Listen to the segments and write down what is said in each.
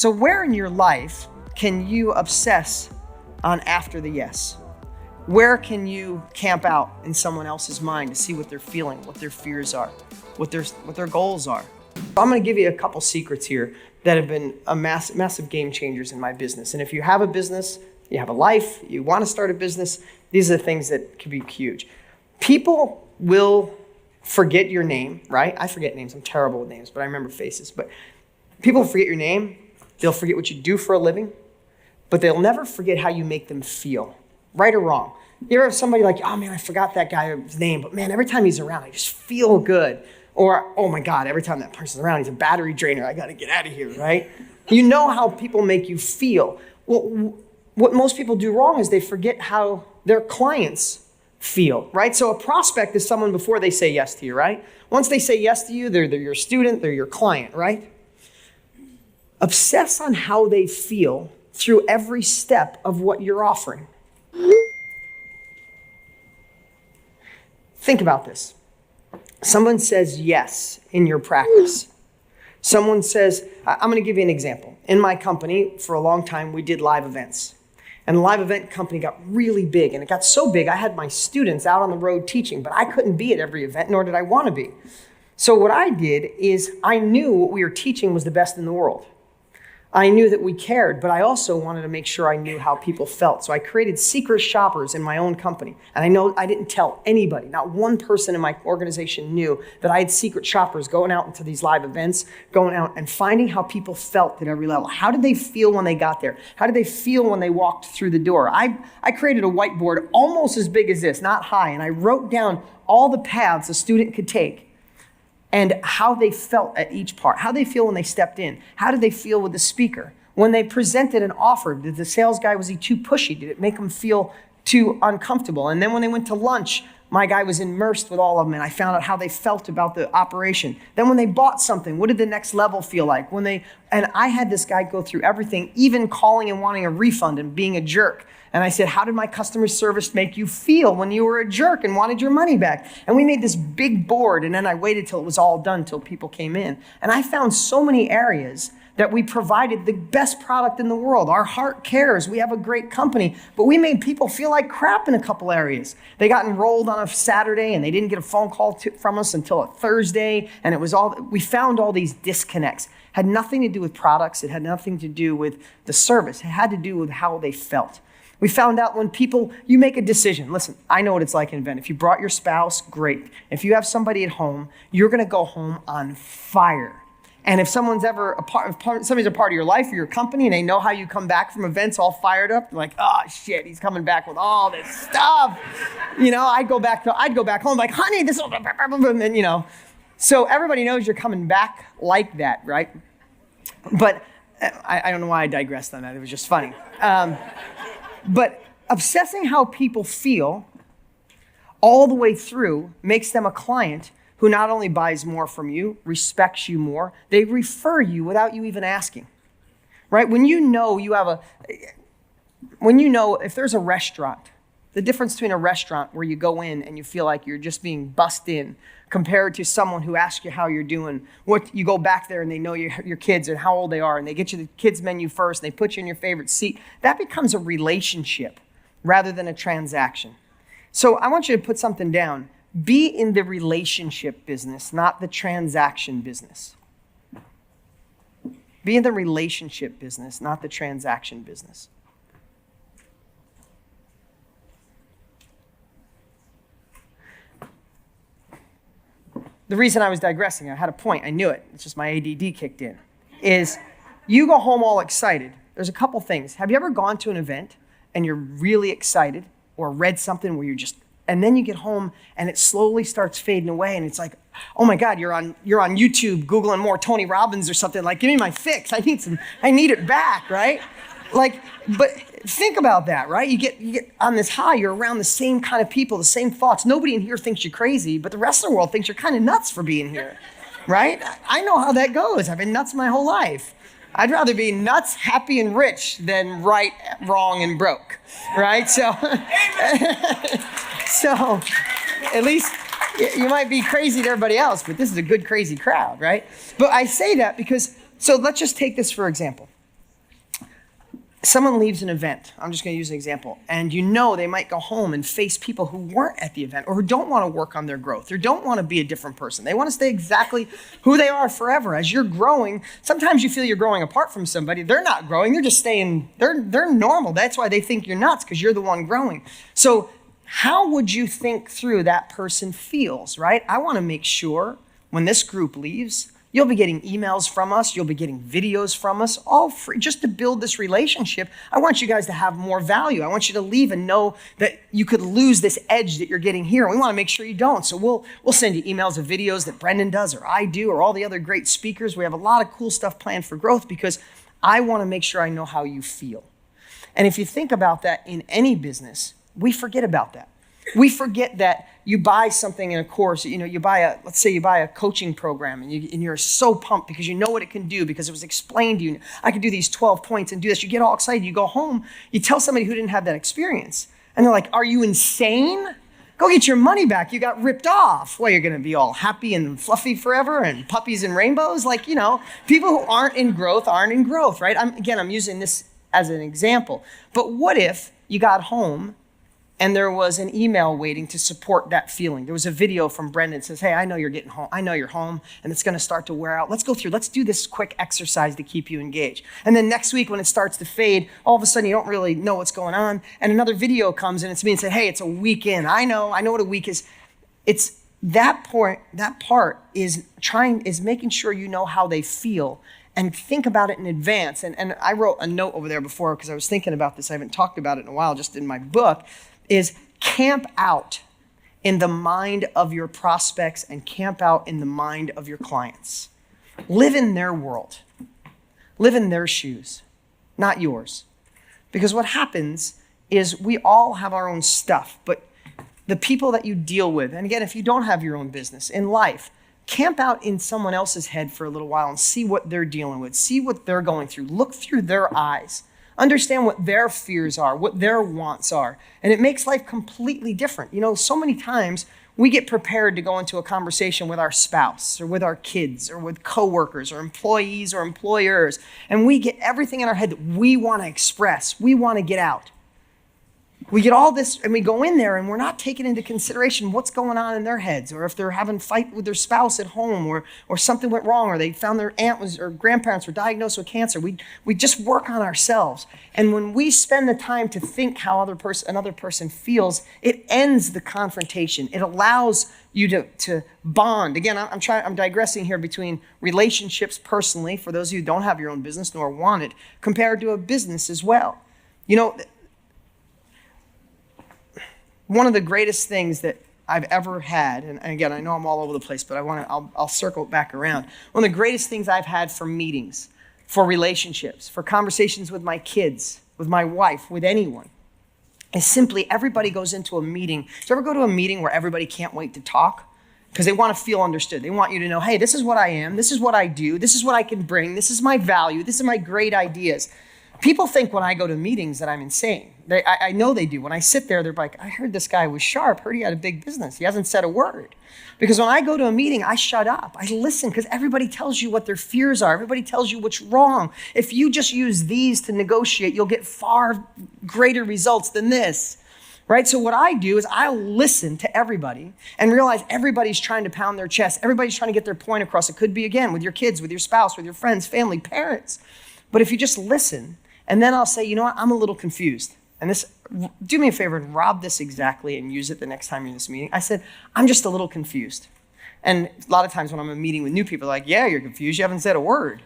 So where in your life can you obsess on after the yes? Where can you camp out in someone else's mind to see what they're feeling, what their fears are, what their goals are? I'm going to give you a couple secrets here that have been massive game changers in my business. And if you have a business, you have a life, you want to start a business, these are the things that can be huge. People will forget your name, right? I forget names. I'm terrible with names, but I remember faces. But people forget your name. They'll forget what you do for a living, but they'll never forget how you make them feel, right or wrong. You ever have somebody like, oh man, I forgot that guy's name, but man, every time he's around, I just feel good. Or, oh my God, every time that person's around, he's a battery drainer. I got to get out of here, right? You know how people make you feel. Well, what most people do wrong is they forget how their clients feel, right? So a prospect is someone before they say yes to you, right? Once they say yes to you, they're your student, they're your client, right? Obsess on how they feel through every step of what you're offering. Think about this. Someone says yes in your practice. Someone says, I'm going to give you an example. In my company, for a long time, we did live events. And the live event company got really big. And it got so big, I had my students out on the road teaching, but I couldn't be at every event, nor did I want to be. So what I did is I knew what we were teaching was the best in the world. I knew that we cared, but I also wanted to make sure I knew how people felt. So I created secret shoppers in my own company. And I know I didn't tell anybody, not one person in my organization knew that I had secret shoppers going out into these live events, going out and finding how people felt at every level. How did they feel when they got there? How did they feel when they walked through the door? I created a whiteboard almost as big as this, not high, and I wrote down all the paths a student could take and how they felt at each part, how they feel when they stepped in, how did they feel with the speaker? When they presented an offer, did the sales guy, was he too pushy? Did it make them feel too uncomfortable? And then when they went to lunch, my guy was immersed with all of them and I found out how they felt about the operation. Then when they bought something, what did the next level feel like? And I had this guy go through everything, even calling and wanting a refund and being a jerk. And I said, how did my customer service make you feel when you were a jerk and wanted your money back? And we made this big board, and then I waited till it was all done, till people came in. And I found so many areas that we provided the best product in the world. Our heart cares. We have a great company, but we made people feel like crap in a couple areas. They got enrolled on a Saturday, and they didn't get a phone call from us until a Thursday, and we found all these disconnects. It had nothing to do with products. It had nothing to do with the service. It had to do with how they felt. We found out when you make a decision. Listen, I know what it's like in an event. If you brought your spouse, great. If you have somebody at home, you're going to go home on fire. And if somebody's a part of your life or your company and they know how you come back from events all fired up, they're like, oh shit, he's coming back with all this stuff. I'd go back home like, honey, this, and then, so everybody knows you're coming back like that, right? But I don't know why I digressed on that. It was just funny. But obsessing how people feel all the way through makes them a client who not only buys more from you, respects you more, they refer you without you even asking, right? When you know if there's a restaurant, the difference between a restaurant where you go in and you feel like you're just being bussed in compared to someone who asks you how you're doing, what you go back there and they know your kids and how old they are and they get you the kids menu first and they put you in your favorite seat, that becomes a relationship rather than a transaction. So I want you to put something down. Be in the relationship business, not the transaction business. Be in the relationship business, not the transaction business. The reason I was digressing, I had a point, I knew it, it's just my ADD kicked in, is you go home all excited. There's a couple things. Have you ever gone to an event and you're really excited or read something where and then you get home and it slowly starts fading away and it's like, oh my God, you're on YouTube Googling more Tony Robbins or something, like, give me my fix, I need it back, right? But think about that, right? You get on this high, you're around the same kind of people, the same thoughts. Nobody in here thinks you're crazy, but the rest of the world thinks you're kind of nuts for being here, right? I know how that goes. I've been nuts my whole life. I'd rather be nuts, happy, and rich than right, wrong, and broke, right? So at least you might be crazy to everybody else, but this is a good crazy crowd, right? But I say that because, so let's just take this for example. someone leaves an event, I'm just going to use an example, and you know they might go home and face people who weren't at the event or who don't want to work on their growth or don't want to be a different person. They want to stay exactly who they are forever. As you're growing, sometimes you feel you're growing apart from somebody. They're not growing. They're just staying, they're normal. That's why they think you're nuts, because you're the one growing. So how would you think through that person feels, right? I want to make sure when this group leaves, you'll be getting emails from us. You'll be getting videos from us, all free, just to build this relationship. I want you guys to have more value. I want you to leave and know that you could lose this edge that you're getting here. We want to make sure you don't. So we'll send you emails of videos that Brendan does, or I do, or all the other great speakers. We have a lot of cool stuff planned for growth because I want to make sure I know how you feel. And if you think about that in any business, we forget about that. We forget that you buy something in a course, let's say you buy a coaching program and you're so pumped because you know what it can do because it was explained to you. I could do these 12 points and do this. You get all excited. You go home, you tell somebody who didn't have that experience and they're like, are you insane? Go get your money back. You got ripped off. Well, you're going to be all happy and fluffy forever and puppies and rainbows. People who aren't in growth, right? I'm using this as an example. But what if you got home and there was an email waiting to support that feeling? There was a video from Brendan that says, hey, I know you're getting home. I know you're home and it's going to start to wear out. Let's go through. Let's do this quick exercise to keep you engaged. And then next week when it starts to fade, all of a sudden you don't really know what's going on. And another video comes and it's me and say, hey, it's a weekend. I know what a week is. It's that part is making sure you know how they feel and think about it in advance. And I wrote a note over there before because I was thinking about this. I haven't talked about it in a while, just in my book. Is camp out in the mind of your prospects and camp out in the mind of your clients. Live in their world. Live in their shoes, not yours. Because what happens is we all have our own stuff, but the people that you deal with, and again, if you don't have your own business in life, camp out in someone else's head for a little while and see what they're dealing with, see what they're going through, look through their eyes. Understand what their fears are, what their wants are. And it makes life completely different. So many times we get prepared to go into a conversation with our spouse or with our kids or with coworkers or employees or employers. And we get everything in our head that we want to express, we want to get out. We get all this and we go in there and we're not taking into consideration what's going on in their heads, or if they're having a fight with their spouse at home, or something went wrong, or they found their or grandparents were diagnosed with cancer. We just work on ourselves. And when we spend the time to think how another person feels, it ends the confrontation. It allows you to bond. Again, I'm digressing here between relationships personally, for those of you who don't have your own business nor want it, compared to a business as well. One of the greatest things that I've ever had, and again, I know I'm all over the place, but I'll circle back around. One of the greatest things I've had for meetings, for relationships, for conversations with my kids, with my wife, with anyone, is simply everybody goes into a meeting. Do you ever go to a meeting where everybody can't wait to talk? Because they want to feel understood. They want you to know, hey, this is what I am, this is what I do, this is what I can bring, this is my value, this is my great ideas. People think when I go to meetings that I'm insane. I know they do. When I sit there, they're like, I heard this guy was sharp, heard he had a big business. He hasn't said a word. Because when I go to a meeting, I shut up. I listen because everybody tells you what their fears are. Everybody tells you what's wrong. If you just use these to negotiate, you'll get far greater results than this. Right? So what I do is I'll listen to everybody and realize everybody's trying to pound their chest. Everybody's trying to get their point across. It could be, again, with your kids, with your spouse, with your friends, family, parents. But if you just listen, and then I'll say, you know what, I'm a little confused. And this, do me a favor and rob this exactly and use it the next time you're in this meeting. I said, I'm just a little confused. And a lot of times when I'm in a meeting with new people, they're like, yeah, you're confused. You haven't said a word.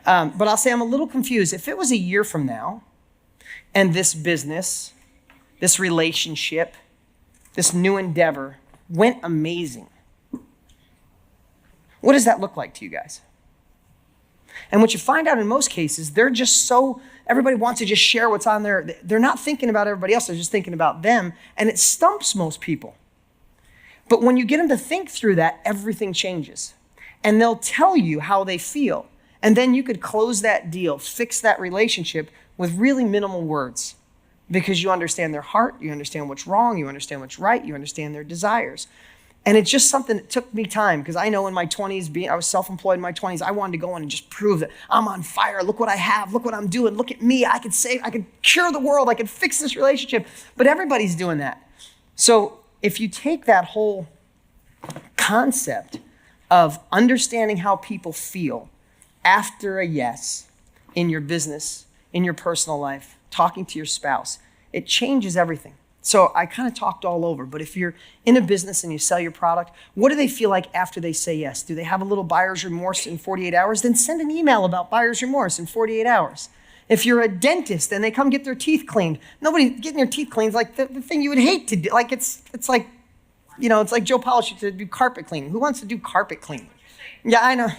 But I'll say I'm a little confused. If it was a year from now and this business, this relationship, this new endeavor went amazing, what does that look like to you guys? And what you find out in most cases, they're just everybody wants to just share what's on there. They're not thinking about everybody else. They're just thinking about them. And it stumps most people. But when you get them to think through that, everything changes. And they'll tell you how they feel. And then you could close that deal, fix that relationship with really minimal words. Because you understand their heart, you understand what's wrong, you understand what's right, you understand their desires. And it's just something that took me time, because I know in my 20s, I was self-employed in my 20s, I wanted to go in and just prove that I'm on fire. Look what I have. Look what I'm doing. Look at me. I could cure the world. I could fix this relationship. But everybody's doing that. So if you take that whole concept of understanding how people feel after a yes in your business, in your personal life, talking to your spouse, it changes everything. So I kind of talked all over, but if you're in a business and you sell your product, what do they feel like after they say yes? Do they have a little buyer's remorse in 48 hours? Then send an email about buyer's remorse in 48 hours. If you're a dentist and they come get their teeth cleaned, nobody getting your teeth cleaned is like the thing you would hate to do. Like it's like, it's like Joe Polish used to do carpet cleaning. Who wants to do carpet cleaning? Yeah, I know.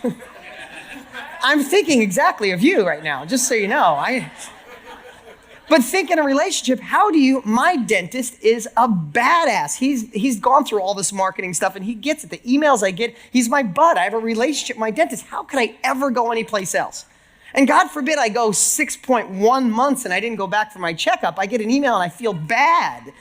I'm thinking exactly of you right now, just so you know. But think in a relationship, my dentist is a badass. He's gone through all this marketing stuff and he gets it. The emails I get, he's my bud. I have a relationship with my dentist. How could I ever go anyplace else? And God forbid I go 6.1 months and I didn't go back for my checkup. I get an email and I feel bad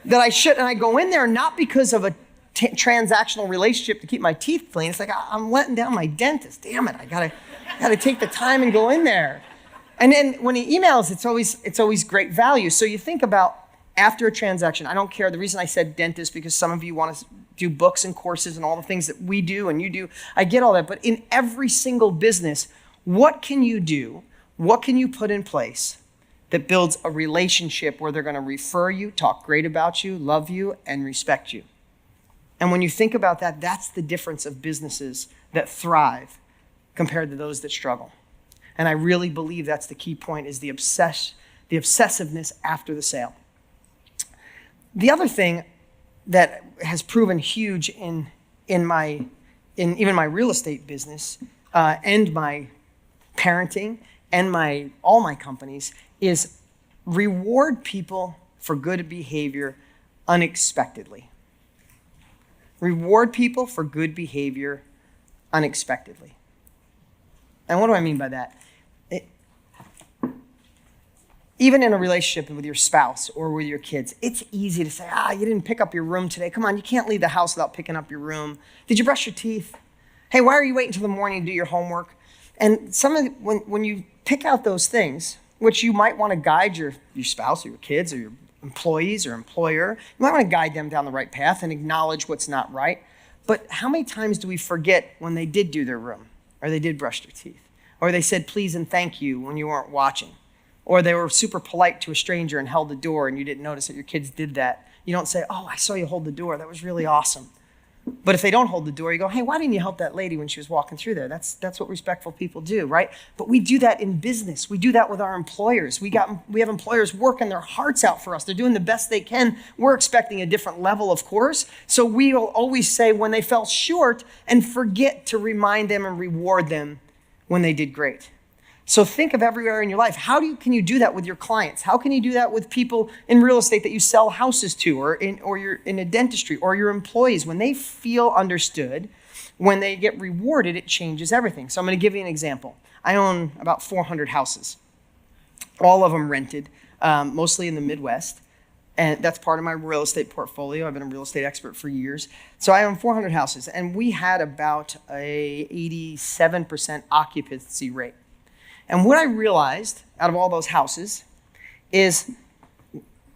that I should, and I go in there not because of a transactional relationship to keep my teeth clean. It's like, I'm letting down my dentist. Damn it, I gotta take the time and go in there. And then when he emails, it's always great value. So you think about after a transaction, I don't care. The reason I said dentist, because some of you want to do books and courses and all the things that we do and you do. I get all that. But in every single business, what can you do? What can you put in place that builds a relationship where they're going to refer you, talk great about you, love you, and respect you? And when you think about that, that's the difference of businesses that thrive compared to those that struggle. And I really believe that's the key point, is the obsessiveness after the sale. The other thing that has proven huge in even my real estate business and my parenting and all my companies is reward people for good behavior unexpectedly. Reward people for good behavior unexpectedly. And what do I mean by that? Even in a relationship with your spouse or with your kids, it's easy to say, you didn't pick up your room today. Come on, you can't leave the house without picking up your room. Did you brush your teeth? Hey, why are you waiting until the morning to do your homework? And when you pick out those things, which you might want to guide your spouse or your kids or your employees or employer, you might want to guide them down the right path and acknowledge what's not right. But how many times do we forget when they did do their room, or they did brush their teeth, or they said please and thank you when you weren't watching, or they were super polite to a stranger and held the door and you didn't notice that your kids did that? You don't say, I saw you hold the door. That was really awesome. But if they don't hold the door, you go, hey, why didn't you help that lady when she was walking through there? That's what respectful people do, right? But we do that in business. We do that with our employers. We have employers working their hearts out for us. They're doing the best they can. We're expecting a different level, of course. So we will always say when they fell short and forget to remind them and reward them when they did great. So think of everywhere in your life. Can you do that with your clients? How can you do that with people in real estate that you sell houses to, or you're in a dentistry, or your employees? When they feel understood, when they get rewarded, it changes everything. So I'm going to give you an example. I own about 400 houses, all of them rented, mostly in the Midwest. And that's part of my real estate portfolio. I've been a real estate expert for years. So I own 400 houses, and we had about a 87% occupancy rate. And what I realized out of all those houses is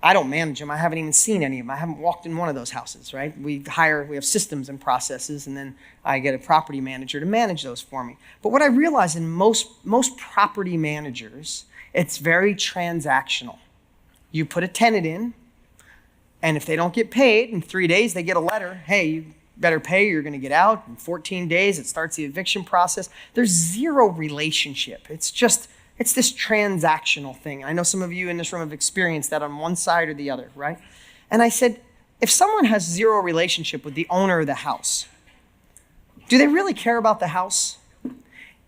I don't manage them. I haven't even seen any of them. I haven't walked in one of those houses, right? We have systems and processes, and then I get a property manager to manage those for me. But what I realized in most property managers, it's very transactional. You put a tenant in, and if they don't get paid, in 3 days they get a letter, hey, you better pay, you're going to get out. In 14 days, it starts the eviction process. There's zero relationship. It's this transactional thing. I know some of you in this room have experienced that on one side or the other, right? And I said, if someone has zero relationship with the owner of the house, do they really care about the house?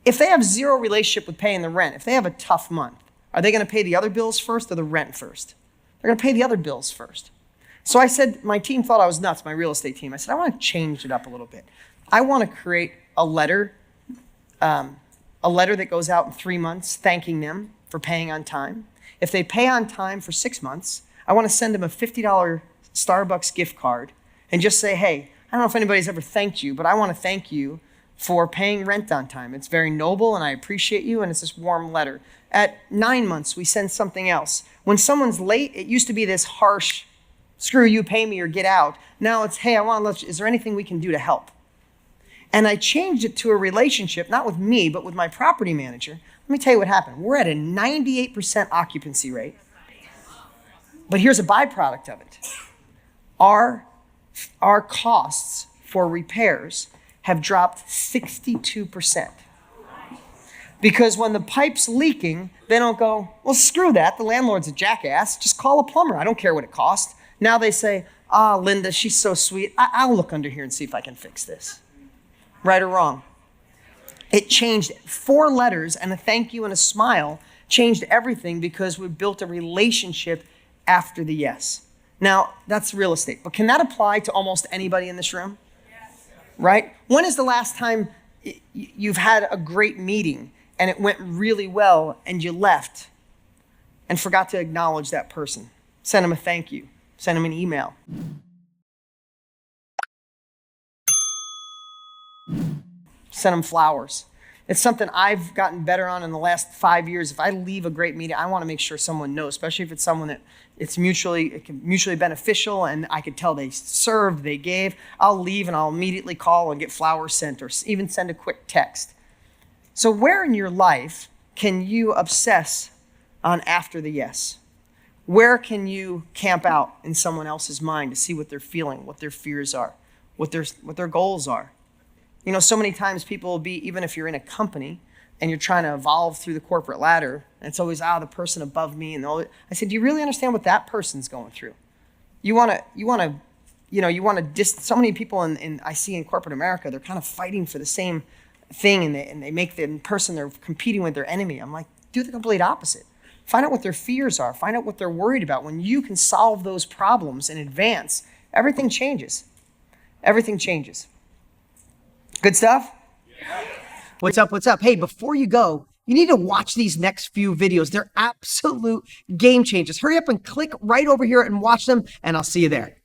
If they have zero relationship with paying the rent, if they have a tough month, are they going to pay the other bills first or the rent first? They're going to pay the other bills first. So I said, my team thought I was nuts, my real estate team. I said, I want to change it up a little bit. I want to create a letter that goes out in 3 months thanking them for paying on time. If they pay on time for 6 months, I want to send them a $50 Starbucks gift card and just say, hey, I don't know if anybody's ever thanked you, but I want to thank you for paying rent on time. It's very noble and I appreciate you, and it's this warm letter. At 9 months, we send something else. When someone's late, it used to be this harsh, screw you, pay me or get out. Now it's, hey, I want to let you, is there anything we can do to help? And I changed it to a relationship, not with me, but with my property manager. Let me tell you what happened. We're at a 98% occupancy rate. But here's a byproduct of it. Our costs for repairs have dropped 62%. Because when the pipe's leaking, they don't go, well, screw that. The landlord's a jackass. Just call a plumber. I don't care what it costs. Now they say, Linda, she's so sweet. I'll look under here and see if I can fix this. Right or wrong? It changed 4 letters and a thank you and a smile changed everything because we built a relationship after the yes. Now, that's real estate. But can that apply to almost anybody in this room? Yes. Right? When is the last time you've had a great meeting and it went really well and you left and forgot to acknowledge that person? Send them a thank you. Send them an email. Send them flowers. It's something I've gotten better on in the last 5 years. If I leave a great meeting, I want to make sure someone knows, especially if it's someone that it can mutually beneficial and I could tell they served, they gave. I'll leave and I'll immediately call and get flowers sent or even send a quick text. So where in your life can you obsess on after the yes? Where can you camp out in someone else's mind to see what they're feeling, what their fears are, what their goals are? You know, so many times people will be, even if you're in a company and you're trying to evolve through the corporate ladder, and it's always, the person above me. And I said, do you really understand what that person's going through? So many people I see in corporate America, they're kind of fighting for the same thing and they make the person they're competing with their enemy. I'm like, do the complete opposite. Find out what their fears are. Find out what they're worried about. When you can solve those problems in advance, everything changes. Everything changes. Good stuff? Yeah. What's up? What's up? Hey, before you go, you need to watch these next few videos. They're absolute game changers. Hurry up and click right over here and watch them, and I'll see you there.